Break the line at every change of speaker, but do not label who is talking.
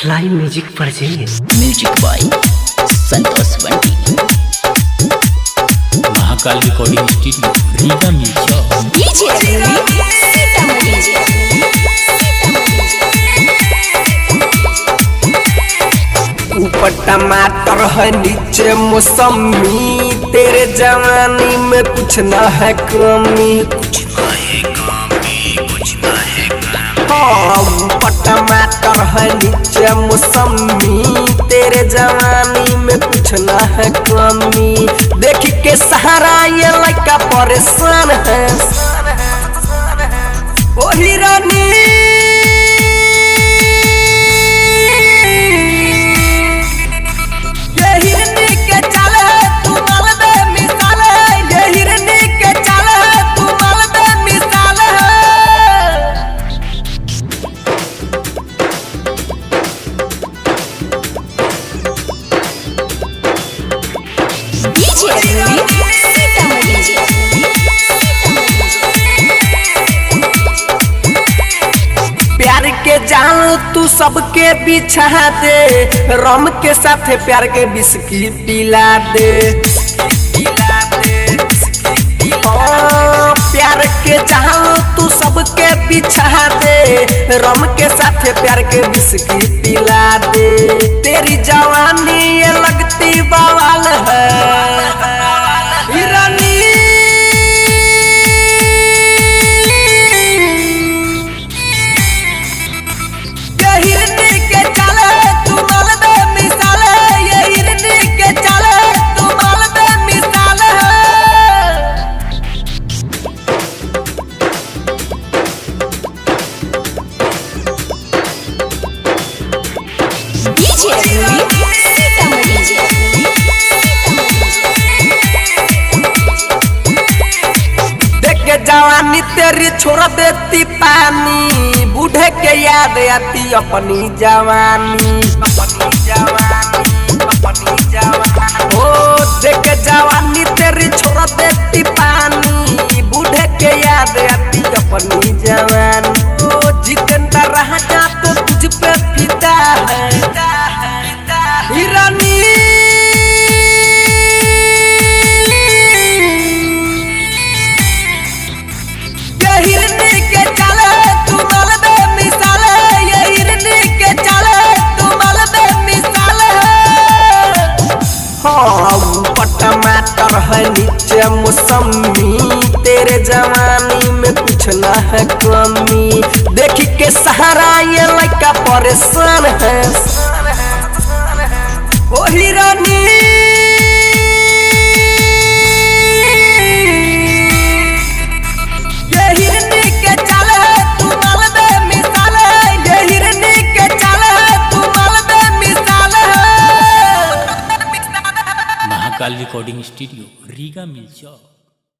Fly music present
music by Santosh Bunty. Mahakal recording studio Riga music
ऊपर टमाटर है नीचे मौसमी, तेरे जवानी में कुछ ना है कमी। ऊपर टमाटर है नीचे मौसमी, तेरे जवानी में कुछ ना है कमी। देख के सहारा ये लड़का परेशान है। ओ हिरानी प्यार के जान तू सबके बिछा दे, रम के साथ प्यार के बिस्की पिला दे। प्यार के जान तू सबके बिछा दे, रम के साथ प्यार के बिस्की पिला दे। तेरी जवानी ये लगती बवाल है। जवानी तेरी छोड़ देती पानी, बूढ़े के याद आती अपनी जवानी। ओ देख जवानी तेरी छोड़ देती पानी, बूढ़े के याद आती अपनी जवानी। ओ जितेंद्र रहा जा तो तुझ पे फिदा है हिरानी। टमाटर है नीचे मौसमी, तेरे जवानी में कुछ ना है कमी। देख के सहारा ये लड़का परेशान है। ओ Hirani
Mahakal recording studio Riga music.